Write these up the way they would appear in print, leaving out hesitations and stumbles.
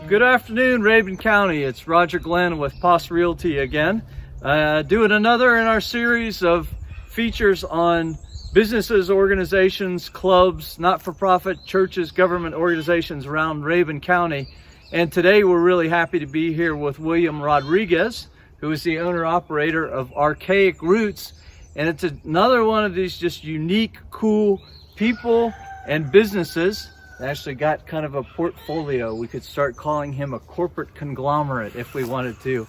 Good afternoon, Rabun County. It's Roger Glenn with POS Realty again, doing another in our series of features on businesses, organizations, clubs, not-for-profit, churches, government organizations around Rabun County. And today we're really happy to be here with William Rodriguez, who is the owner-operator of Archaic Roots. And it's another one of these just unique, cool people and businesses. Actually got kind of a portfolio. We could start calling him a corporate conglomerate if we wanted to.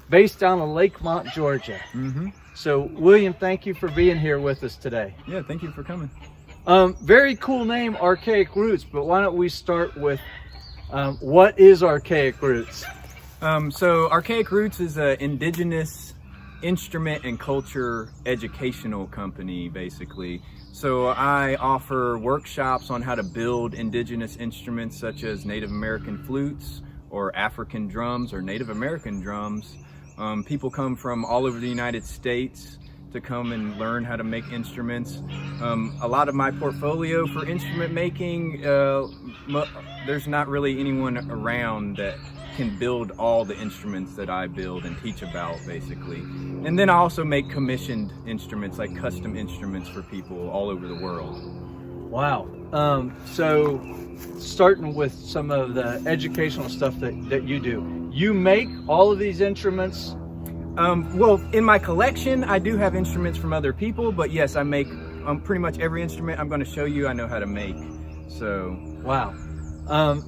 Based down in Lakemont, Georgia. So William, thank you for being here with us today. Yeah, thank you for coming. Very cool name, Archaic Roots, but why don't we start with what is Archaic Roots? So Archaic Roots is an indigenous instrument and culture educational company, basically. So I offer workshops on how to build indigenous instruments such as Native American flutes or African drums or Native American drums. People come from all over the United States to come and learn how to make instruments. A lot of my portfolio for instrument making, there's not really anyone around that can build all the instruments that I build and teach about, basically. And then I also make commissioned instruments, like custom instruments for people all over the world. Wow. So starting with some of the educational stuff that you do, you make all of these instruments? Well, in my collection, I do have instruments from other people, but yes, I make pretty much every instrument I'm going to show you I know how to make. So wow.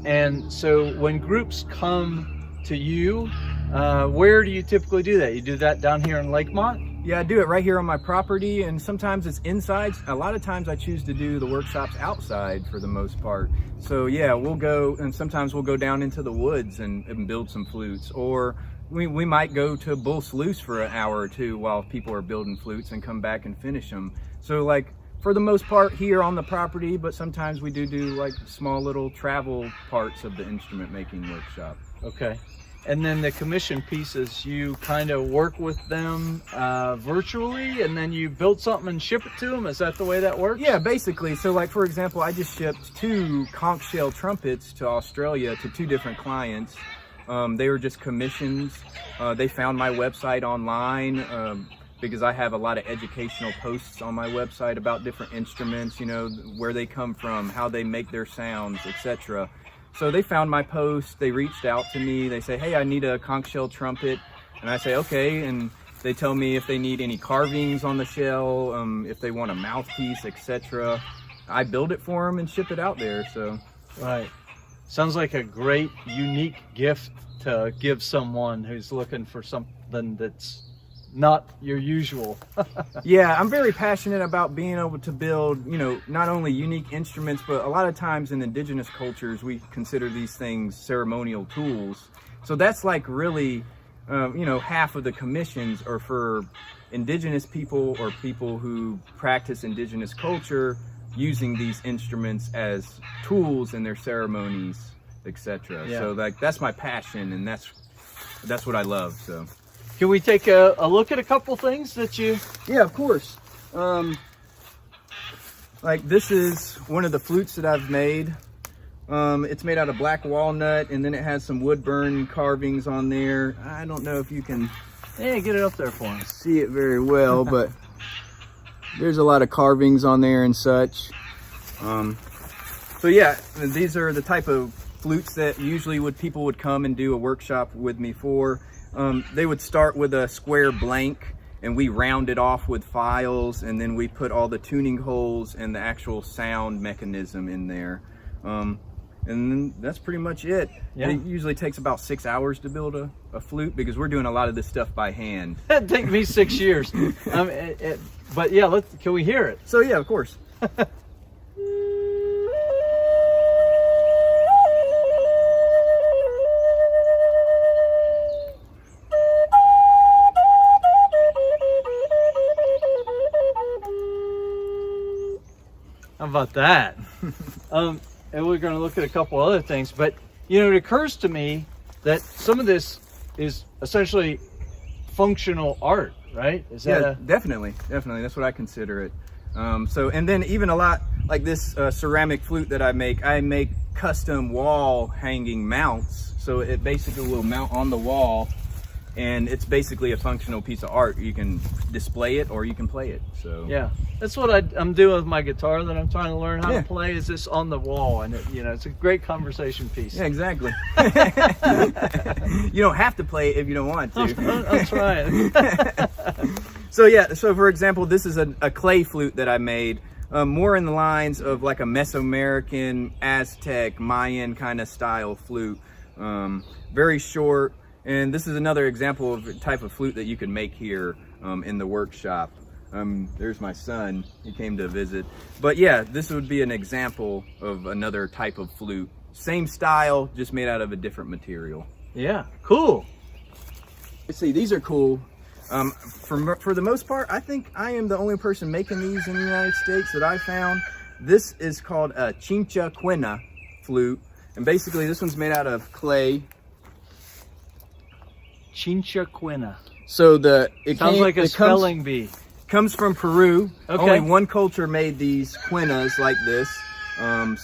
And so when groups come to you, where do you typically do that? You do that down here in Lakemont? Yeah, I do it right here on my property, and sometimes it's inside. A lot of times I choose to do the workshops outside for the most part. So yeah, we'll go, and sometimes we'll go down into the woods and build some flutes, or we might go to Bull Sluice for an hour or two while people are building flutes and come back and finish them. So like, for the most part here on the property, but sometimes we do like small little travel parts of the instrument making workshop. Okay. And then the commission pieces, you kind of work with them virtually, and then you build something and ship it to them? Is that the way that works? Yeah, basically. So like, for example, I just shipped 2 conch shell trumpets to Australia to 2 different clients. They were just commissions. They found my website online because I have a lot of educational posts on my website about different instruments, you know, where they come from, how they make their sounds, etc. So they found my post, they reached out to me, they say, hey, I need a conch shell trumpet. And I say, okay, and they tell me if they need any carvings on the shell, if they want a mouthpiece, etc. I build it for them and ship it out there, so. Right. Sounds like a great, unique gift to give someone who's looking for something that's not your usual. Yeah, I'm very passionate about being able to build, you know, not only unique instruments, but a lot of times in indigenous cultures, we consider these things ceremonial tools. So that's like really, you know, half of the commissions are for indigenous people or people who practice indigenous culture using these instruments as tools in their ceremonies, etc. Yeah. So like, that's my passion, and that's what I love, so. Can we take a look at a couple things that you... Yeah, of course. Like this is one of the flutes that I've made. It's made out of black walnut, and then it has some wood burn carvings on there. I don't know if you can get it up there for us. see it very well, but there's a lot of carvings on there and such. So yeah, these are the type of flutes that usually people would come and do a workshop with me for. They would start with a square blank, and we round it off with files, and then we put all the tuning holes and the actual sound mechanism in there. And then that's pretty much it. Yeah. It usually takes about 6 hours to build a flute, because we're doing a lot of this stuff by hand. That'd take me 6 years. But yeah, can we hear it? So yeah, of course. How about that? And we're going to look at a couple other things, but you know, it occurs to me that some of this is essentially functional art, right? Is that definitely. That's what I consider it. So, and then even a lot like this ceramic flute that I make custom wall hanging mounts. So it basically will mount on the wall, and it's basically a functional piece of art. You can display it or you can play it. So yeah, that's what I'm doing with my guitar that I'm trying to learn how to play, is this on the wall, and it's a great conversation piece. Yeah, exactly. You don't have to play it if you don't want to. I'm trying. So for example, this is a clay flute that I made, more in the lines of like a Mesoamerican, Aztec, Mayan kind of style flute. Very short, and this is another example of a type of flute that you can make here in the workshop. There's my son, he came to visit. But yeah, this would be an example of another type of flute. Same style, just made out of a different material. Yeah, cool. Let's see, these are cool. For the most part, I think I am the only person making these in the United States that I found. This is called a Chinchiquina flute. And basically this one's made out of clay. Chinchiquina. So it sounds like a spelling bee. Comes from Peru. Okay. Only one culture made these quinas like this. And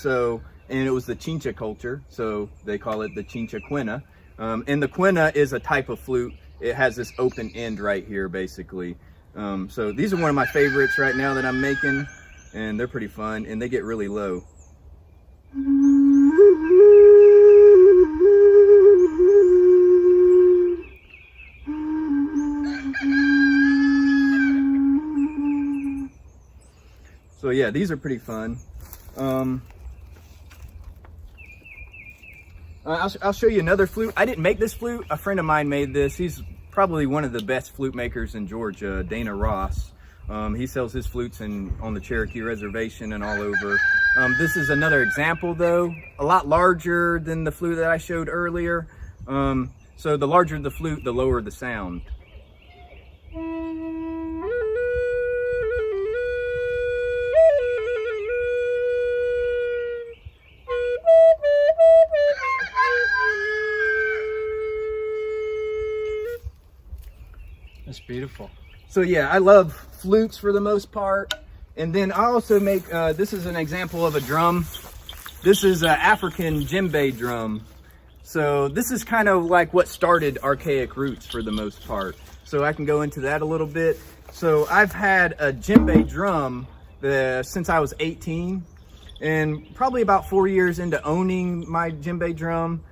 it was the Chincha culture, so they call it the Chinchiquina. And the quina is a type of flute. It has this open end right here, basically. So these are one of my favorites right now that I'm making, and they're pretty fun, and they get really low. So yeah, these are pretty fun. I'll show you another flute. I didn't make this flute. A friend of mine made this. He's probably one of the best flute makers in Georgia, Dana Ross. He sells his flutes on the Cherokee Reservation and all over. This is another example though, a lot larger than the flute that I showed earlier. So the larger the flute, the lower the sound. That's beautiful. So yeah, I love flutes for the most part. And then I also make, this is an example of a drum. This is an African djembe drum. So this is kind of like what started Archaic Roots for the most part. So I can go into that a little bit. So I've had a djembe drum since I was 18. And probably about 4 years into owning my djembe drum,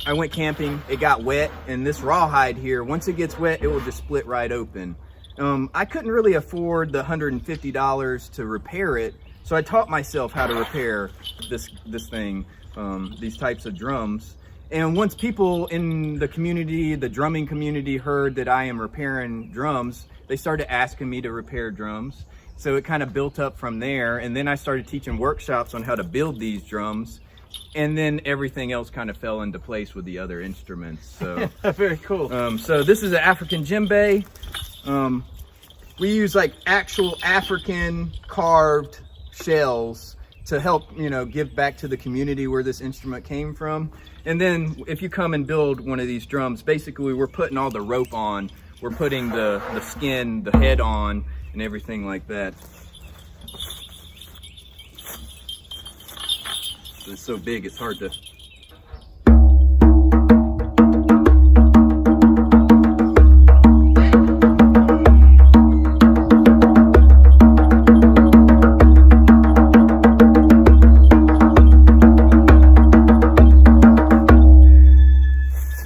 I went camping, it got wet, and this rawhide here, once it gets wet, it will just split right open. I couldn't really afford the $150 to repair it, so I taught myself how to repair this thing, these types of drums. And once people in the community, the drumming community, heard that I am repairing drums, they started asking me to repair drums. So it kind of built up from there, and then I started teaching workshops on how to build these drums. And then everything else kind of fell into place with the other instruments. So very cool. So this is an African djembe. We use like actual African carved shells to help, give back to the community where this instrument came from. And then if you come and build one of these drums, basically we're putting all the rope on, we're putting the skin, the head on, and everything like that. It's so big, it's hard to...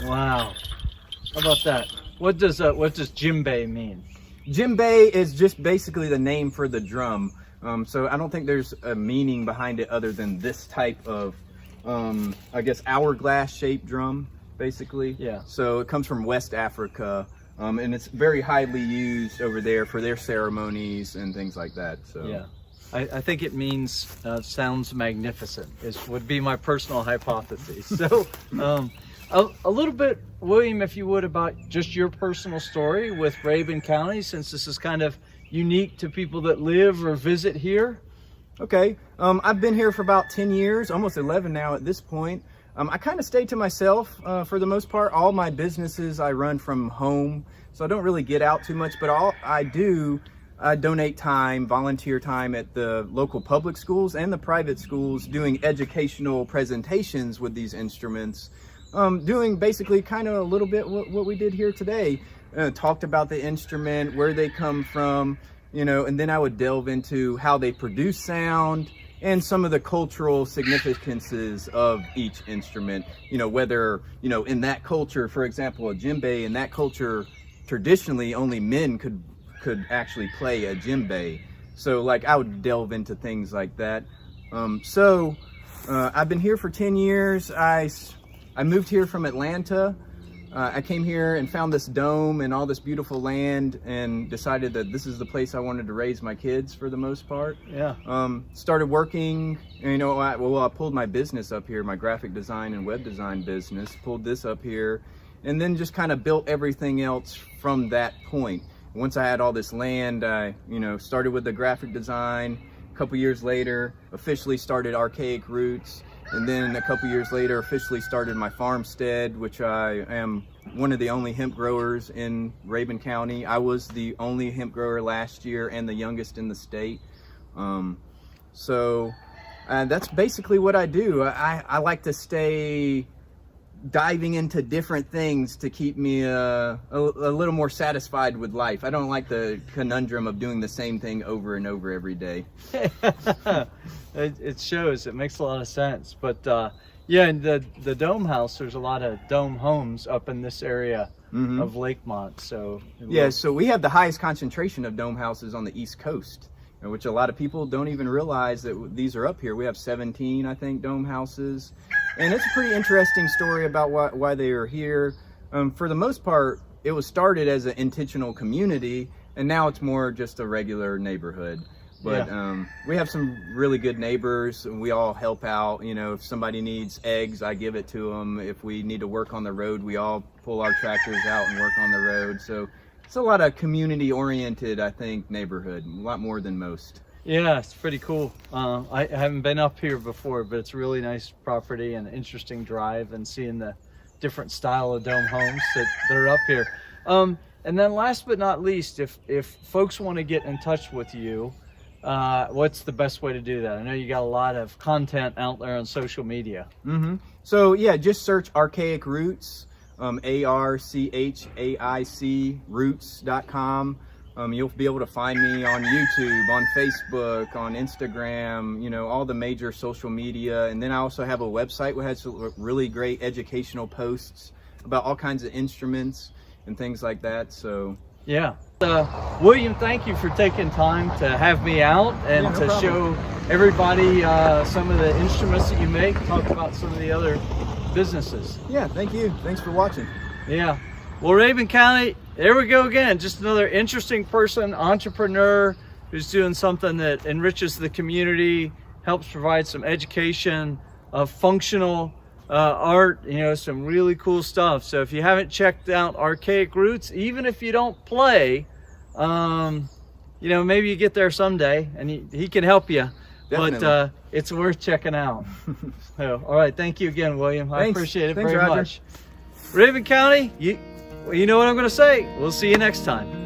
Wow. How about that? What does djembe mean? Djembe is just basically the name for the drum. So I don't think there's a meaning behind it other than this type of, I guess, hourglass shaped drum, basically. Yeah. So it comes from West Africa, and it's very highly used over there for their ceremonies and things like that. So yeah, I think it means sounds magnificent, would be my personal hypothesis. So a little bit, William, if you would, about just your personal story with Rabun County, since this is kind of unique to people that live or visit here. Okay, I've been here for about 10 years, almost 11 now at this point. I kind of stay to myself for the most part. All my businesses I run from home, so I don't really get out too much, but all I do, I donate time, volunteer time at the local public schools and the private schools doing educational presentations with these instruments, doing basically kind of a little bit what we did here today. Talked about the instrument, where they come from, you know, and then I would delve into how they produce sound and some of the cultural significances of each instrument. You know, whether, you know, in that culture, for example, a djembe, in that culture, traditionally only men could actually play a djembe. So like I would delve into things like that. I've been here for 10 years. I moved here from Atlanta. I came here and found this dome and all this beautiful land and decided that this is the place I wanted to raise my kids for the most part. Yeah. Started working, you know, I pulled my business up here, my graphic design and web design business, pulled this up here, and then just kind of built everything else from that point. Once I had all this land, I, you know, started with the graphic design. A couple years later, officially started Archaic Roots. And then a couple years later, officially started my farmstead, which I am one of the only hemp growers in Rabun County. I was the only hemp grower last year and the youngest in the state. That's basically what I do. I like to stay diving into different things to keep me a little more satisfied with life. I don't like the conundrum of doing the same thing over and over every day. It shows. It makes a lot of sense. But yeah, in the dome house, there's a lot of dome homes up in this area of Lakemont. So yeah, so we have the highest concentration of dome houses on the East Coast, which a lot of people don't even realize that these are up here. We have 17, I think, dome houses. And it's a pretty interesting story about why they are here. For the most part, it was started as an intentional community, and now it's more just a regular neighborhood. But yeah. We have some really good neighbors, and we all help out. You know, if somebody needs eggs, I give it to them. If we need to work on the road, we all pull our tractors out and work on the road. So it's a lot of community-oriented, I think, neighborhood, a lot more than most. Yeah, it's pretty cool. I haven't been up here before, but it's a really nice property and interesting drive, and seeing the different style of dome homes that are up here. And then last but not least, if folks want to get in touch with you, what's the best way to do that? I know you got a lot of content out there on social media. So yeah, just search Archaic Roots, ARCHAIC roots.com. You'll be able to find me on YouTube, on Facebook, on Instagram, you know, all the major social media. And then I also have a website which has really great educational posts about all kinds of instruments and things like that. So yeah. William, thank you for taking time to have me out and no problem. Show everybody some of the instruments that you make, talk about some of the other businesses. Yeah, thank you. Thanks for watching. Yeah. Well, Rabun County, there we go again. Just another interesting person, entrepreneur, who's doing something that enriches the community, helps provide some education, functional art, you know, some really cool stuff. So if you haven't checked out Archaic Roots, even if you don't play, you know, maybe you get there someday, and he can help you. Definitely. But it's worth checking out. So, all right, thank you again, William. Thanks. I appreciate it very much. Rabun County, you know what I'm going to say. We'll see you next time.